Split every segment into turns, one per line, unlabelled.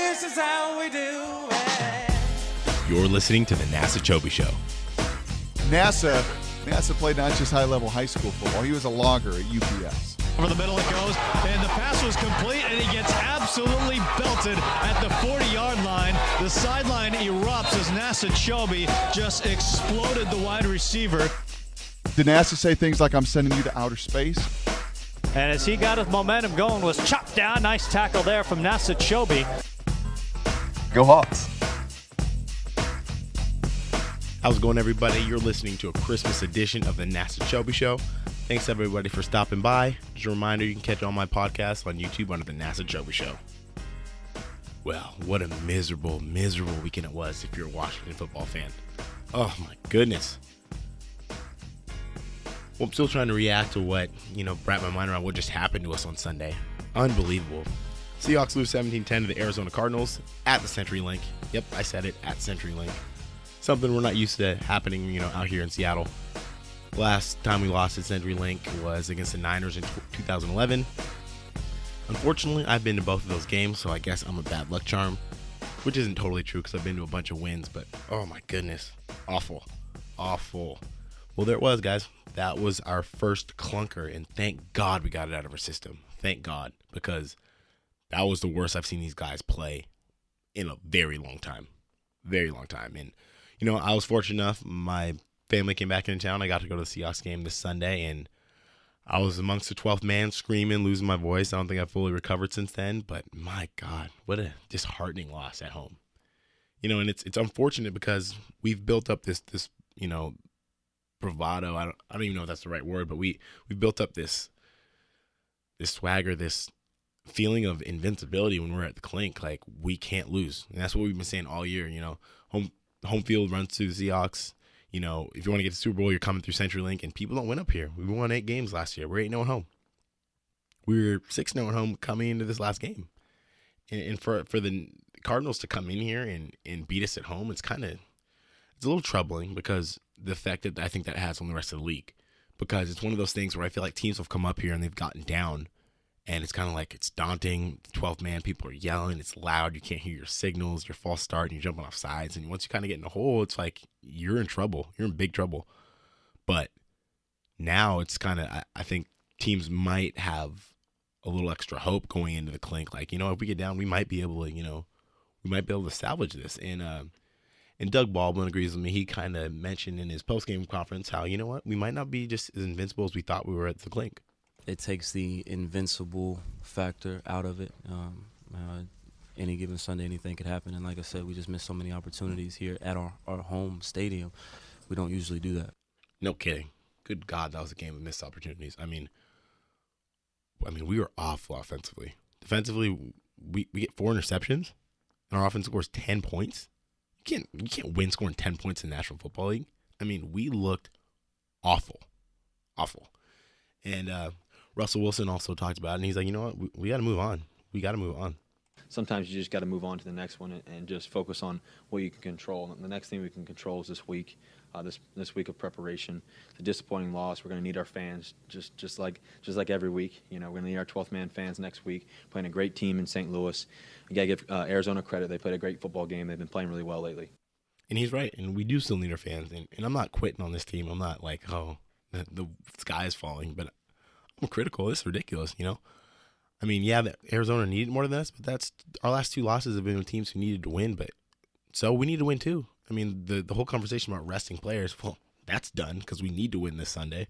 This is how we do it.
You're listening to the Nasser Kyobe Show.
Nasser played not just high-level high school football. He was a logger at UPS.
Over the middle it goes, and the pass was complete, and he gets absolutely belted at the 40-yard line. The sideline erupts as Nasser Kyobe just exploded the wide receiver.
Did Nasser say things like, I'm sending you to outer space?
And as he got his momentum going, was chopped down. Nice tackle there from Nasser Kyobe.
Go Hawks.
How's it going, everybody? You're listening to a Christmas edition of the Nasser Kyobe Show. Thanks, everybody, for stopping by. Just a reminder, you can catch all my podcasts on YouTube under the Nasser Kyobe Show. Well, what a miserable weekend it was if you're a Washington football fan. Oh, my goodness. Well, I'm still trying to react to what, wrap my mind around what just happened to us on Sunday. Unbelievable. Seahawks lose 17-10 to the Arizona Cardinals at the CenturyLink. Yep, I said it, at CenturyLink. Something we're not used to happening, out here in Seattle. Last time we lost at CenturyLink was against the Niners in 2011. Unfortunately, I've been to both of those games, so I guess I'm a bad luck charm, which isn't totally true because I've been to a bunch of wins, but oh my goodness, awful. Well, there it was, guys. That was our first clunker, and thank God we got it out of our system. Thank God, because that was the worst I've seen these guys play in a very long time. And, I was fortunate enough, my family came back into town. I got to go to the Seahawks game this Sunday, and I was amongst the 12th man screaming, losing my voice. I don't think I've fully recovered since then, but my God, what a disheartening loss at home. And it's unfortunate because we've built up this bravado. I don't even know if that's the right word, but we built up this swagger, this feeling of invincibility when we're at the clink. Like, we can't lose. And that's what we've been saying all year. Home field runs through the Seahawks. If you want to get to the Super Bowl, you're coming through CenturyLink, and people don't win up here. We won 8 games last year. We're 8-0 at home. We were 6-0 at home coming into this last game. And for the Cardinals to come in here and beat us at home, it's a little troubling because the effect that I think that has on the rest of the league. Because it's one of those things where I feel like teams have come up here and they've gotten down, and it's kind of like it's daunting. 12 man, people are yelling, it's loud, you can't hear your signals, your false start, and you're jumping off sides. And once you kind of get in a hole, it's like you're in trouble. You're in big trouble. But now it's kind of, I think teams might have a little extra hope going into the clink. Like, if we get down, we might be able to, salvage this. And Doug Baldwin agrees with me. He kind of mentioned in his post-game conference how, we might not be just as invincible as we thought we were at the clink.
It takes the invincible factor out of it. Any given Sunday, anything could happen. And like I said, we just missed so many opportunities here at our home stadium. We don't usually do that.
No kidding. Good God, that was a game of missed opportunities. I mean, we were awful offensively. Defensively, we get 4 interceptions, and our offense scores 10 points. You can't win scoring 10 points in the National Football League. We looked awful. And Russell Wilson also talked about it, and he's like, you know what, we got to move on. We got to move on.
Sometimes you just got to move on to the next one and just focus on what you can control. And the next thing we can control is this week, this week of preparation. It's a disappointing loss. We're going to need our fans just like every week. We're going to need our 12th man fans next week. Playing a great team in St. Louis. You got to give Arizona credit. They played a great football game. They've been playing really well lately.
And he's right. And we do still need our fans. And I'm not quitting on this team. I'm not like, the sky is falling, but I'm critical. This is ridiculous, yeah, Arizona needed more than this, but that's our last 2 losses have been with teams who needed to win, but so we need to win too. The whole conversation about resting players, well, that's done because we need to win this Sunday.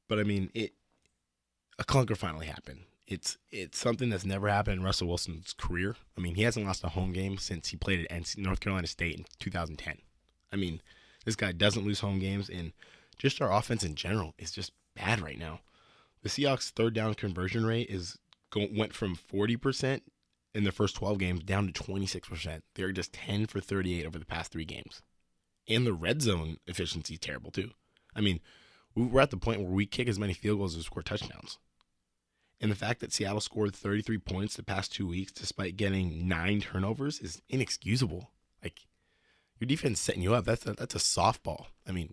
But a clunker finally happened. It's something that's never happened in Russell Wilson's career. He hasn't lost a home game since he played at North Carolina State in 2010. This guy doesn't lose home games, and just our offense in general is just bad right now. The Seahawks' third down conversion rate went from 40% in the first 12 games down to 26%. They're just 10 for 38 over the past 3 games. And the red zone efficiency is terrible too. We're at the point where we kick as many field goals as we score touchdowns. And the fact that Seattle scored 33 points the past 2 weeks despite getting 9 turnovers is inexcusable. Your defense setting you up. That's a softball.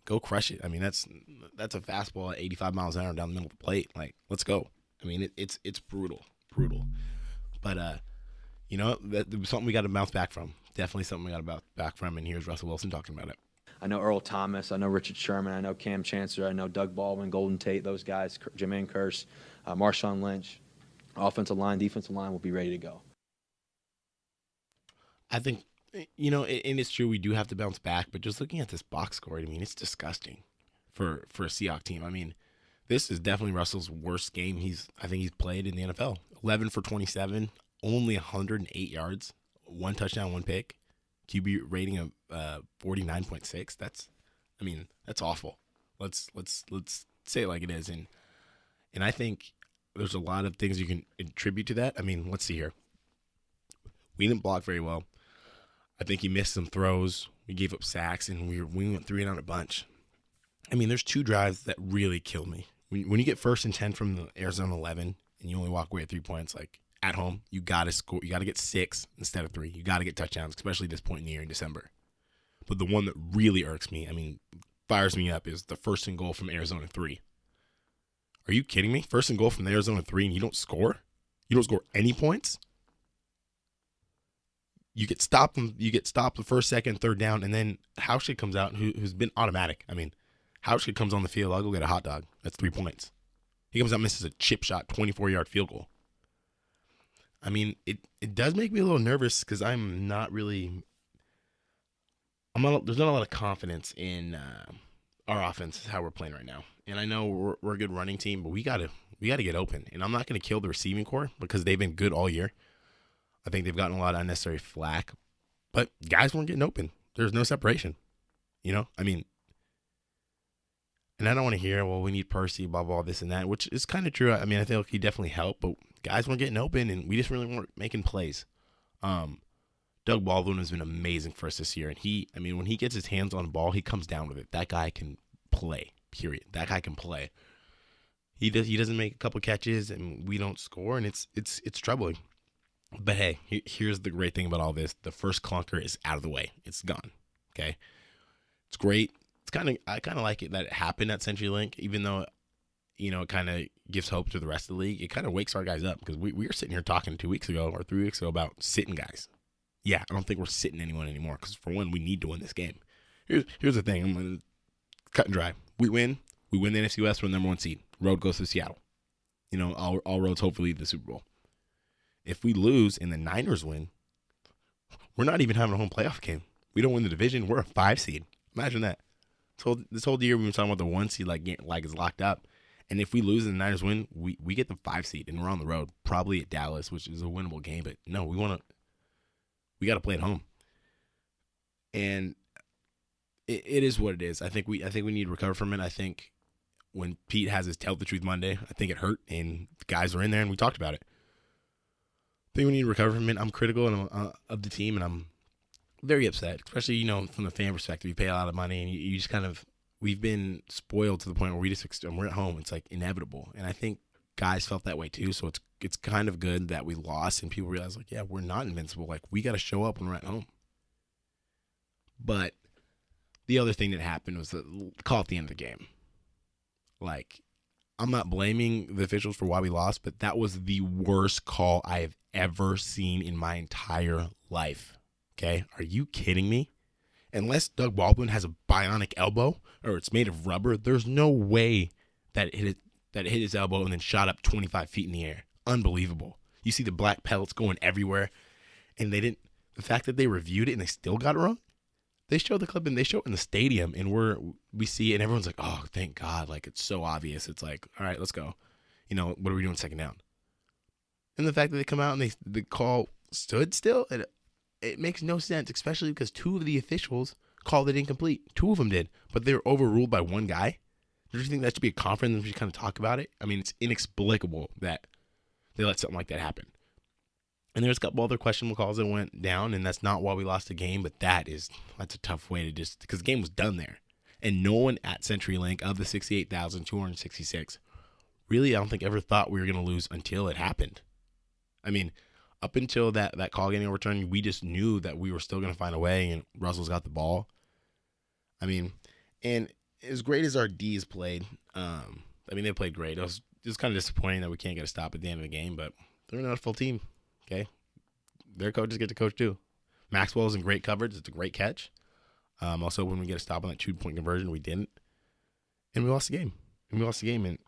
Go crush it. That's a fastball at 85 miles an hour down the middle of the plate. Let's go. It's brutal. But you know, that was something we got to bounce back from. Definitely something we got to bounce back from, and here's Russell Wilson talking about it.
I know Earl Thomas. I know Richard Sherman. I know Cam Chancellor. I know Doug Baldwin, Golden Tate, those guys, Jermaine Kearse, Marshawn Lynch. Offensive line, defensive line will be ready to go.
I think, you know, and it's true we do have to bounce back, but just looking at this box score, I mean, it's disgusting for a Seahawks team. I mean, this is definitely Russell's worst game I think he's played in the NFL. 11 for 27, only 108 yards, 1 touchdown, 1 pick. QB rating of 49.6. That's awful. Let's say it like it is. And I think there's a lot of things you can attribute to that. I mean, let's see here. We didn't block very well. I think he missed some throws. We gave up sacks, and we went 3 and out a bunch. I mean, there's 2 drives that really kill me. When you get 1st and 10 from the Arizona 11 and you only walk away at 3 points, like at home, you got to score. You got to get 6 instead of 3. You got to get touchdowns, especially at this point in the year in December. But the one that really irks me, I mean, fires me up, is the 1st and goal from Arizona 3. Are you kidding me? 1st and goal from the Arizona 3 and you don't score? You don't score any points? You get stopped the 1st, 2nd, 3rd down, and then Hauschka comes out, who's been automatic. I mean, Hauschka comes on the field, I'll go get a hot dog. That's 3 points. He comes out and misses a chip shot, 24-yard field goal. I mean, it does make me a little nervous because there's not a lot of confidence in our offense, how we're playing right now. And I know we're a good running team, but we gotta get open. And I'm not gonna kill the receiving core because they've been good all year. I think they've gotten a lot of unnecessary flack, but guys weren't getting open. There's no separation. You know, I mean, and I don't want to hear, well, we need Percy, blah, blah, this and that, which is kind of true. I mean, I think he definitely helped, but guys weren't getting open, and we just really weren't making plays. Doug Baldwin has been amazing for us this year, and when he gets his hands on the ball, he comes down with it. That guy can play, period. That guy can play. He doesn't make a couple catches, and we don't score, and it's troubling. But hey, here's the great thing about all this. The first clunker is out of the way. It's gone. Okay? It's great. I kind of like it that it happened at CenturyLink, even though, you know, it kind of gives hope to the rest of the league. It kind of wakes our guys up because we were sitting here talking 2 weeks ago or 3 weeks ago about sitting guys. Yeah, I don't think we're sitting anyone anymore because, for one, we need to win this game. Here's the thing. I'm going to cut and dry. We win the NFC West, we're the number 1 seed. Road goes to Seattle. You know, all roads hopefully lead to the Super Bowl. If we lose and the Niners win, we're not even having a home playoff game. We don't win the division. We're a 5 seed. Imagine that. This whole year we've been talking about the 1 seed like is locked up. And if we lose and the Niners win, we get the 5 seed and we're on the road, probably at Dallas, which is a winnable game. But no, we got to play at home. And it is what it is. I think we need to recover from it. I think when Pete has his Tell the Truth Monday, I think it hurt, and the guys were in there and we talked about it. I think we need to recover from it. I'm critical of the team, and I'm very upset, especially, you know, from the fan perspective. You pay a lot of money, and you just kind of, we've been spoiled to the point where we're at home. It's like inevitable, and I think guys felt that way too. So it's kind of good that we lost, and people realize, like, yeah, we're not invincible. Like, we got to show up when we're at home. But the other thing that happened was the call at the end of the game. Like, I'm not blaming the officials for why we lost, but that was the worst call I have ever seen in my entire life. Okay? Are you kidding me? Unless Doug Baldwin has a bionic elbow or it's made of rubber, there's no way that it hit his elbow and then shot up 25 feet in the air. Unbelievable. You see the black pellets going everywhere, and the fact that they reviewed it and they still got it wrong. They show the clip and they show it in the stadium, and we see it and everyone's like, oh, thank God. Like, it's so obvious. It's like, all right, let's go. You know, what are we doing 2nd down? And the fact that they come out and the call stood still, it makes no sense, especially because 2 of the officials called it incomplete. 2 of them did, but they were overruled by 1 guy. Do you think that should be a conference and we should kind of talk about it? I mean, it's inexplicable that they let something like that happen. And there's a couple other questionable calls that went down, and that's not why we lost the game, but that's a tough way to because the game was done there. And no one at CenturyLink, of the 68,266, really, I don't think ever thought we were going to lose until it happened. I mean, up until that call getting overturned, we just knew that we were still going to find a way, and Russell's got the ball. I mean, and as great as our D's played, they played great. It was just kind of disappointing that we can't get a stop at the end of the game, but they're not a full team, okay? their coaches get to coach too. Maxwell's in great coverage. It's a great catch. Also, when we get a stop on that 2-point conversion, we didn't. And we lost the game. And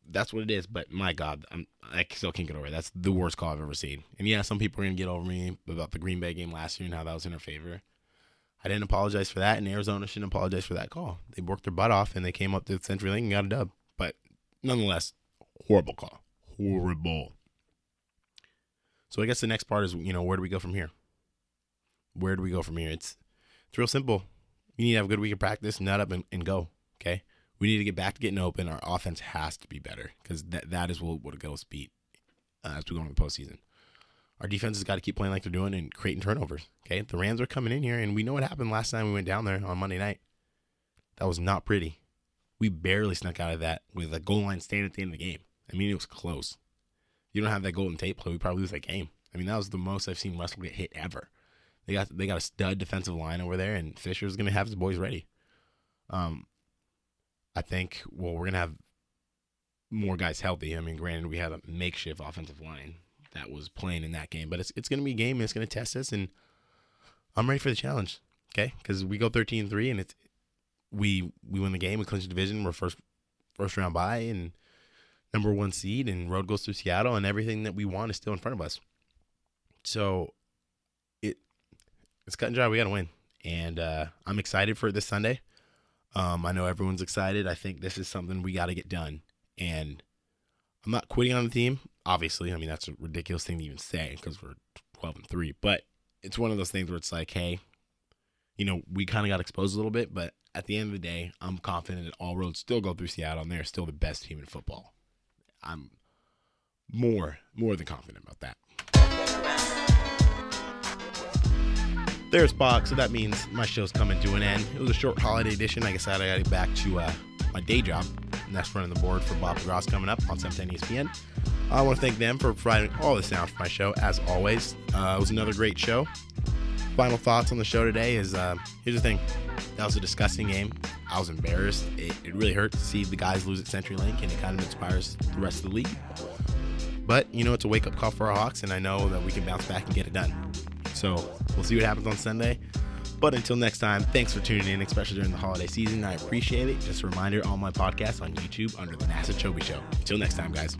that's what it is. But, my God, I still can't get over it. That's the worst call I've ever seen. And, yeah, some people are going to get over me about the Green Bay game last year and how that was in our favor. I didn't apologize for that, and Arizona shouldn't apologize for that call. They worked their butt off, and they came up to CenturyLink and got a dub. But, nonetheless, horrible call. Horrible. So, I guess the next part is, where do we go from here? It's real simple. You need to have a good week of practice, nut up, and go, okay? We need to get back to getting open. Our offense has to be better because that is what it goes beat as we go into the postseason. Our defense has got to keep playing like they're doing and creating turnovers, okay? The Rams are coming in here, and we know what happened last time we went down there on Monday night. That was not pretty. We barely snuck out of that with a goal line stand at the end of the game. I mean, it was close. You don't have that golden tape play, we probably lose that game. I mean, that was the most I've seen Russell get hit ever. They got a stud defensive line over there, and Fisher's going to have his boys ready. I think, we're going to have more guys healthy. I mean, granted, we had a makeshift offensive line that was playing in that game, but it's going to be a game, and it's going to test us, and I'm ready for the challenge, okay? Because we go 13-3, and we win the game, we clinch the division, we're first round bye, and number 1 seed, and road goes through Seattle, and everything that we want is still in front of us. So it's cut and dry. We got to win. And I'm excited for this Sunday. I know everyone's excited. I think this is something we got to get done. And I'm not quitting on the team, obviously. I mean, that's a ridiculous thing to even say because we're 12-3. But it's one of those things where it's like, hey, we kind of got exposed a little bit. But at the end of the day, I'm confident that all roads still go through Seattle, and they're still the best team in football. I'm more than confident about that. There's Spock, so that means my show's coming to an end. It was a short holiday edition. Like I said, I got to get back to my day job, and that's running the board for Bob DeGrosse coming up on 710 ESPN. I want to thank them for providing all the sound for my show, as always. It was another great show. Final thoughts on the show today is, here's the thing. That was a disgusting game. I was embarrassed. It really hurt to see the guys lose at CenturyLink, and it kind of inspires the rest of the league. But, it's a wake-up call for our Hawks, and I know that we can bounce back and get it done. So we'll see what happens on Sunday. But until next time, thanks for tuning in, especially during the holiday season. I appreciate it. Just a reminder, all my podcasts on YouTube under the Nasser Kyobe Show. Until next time, guys.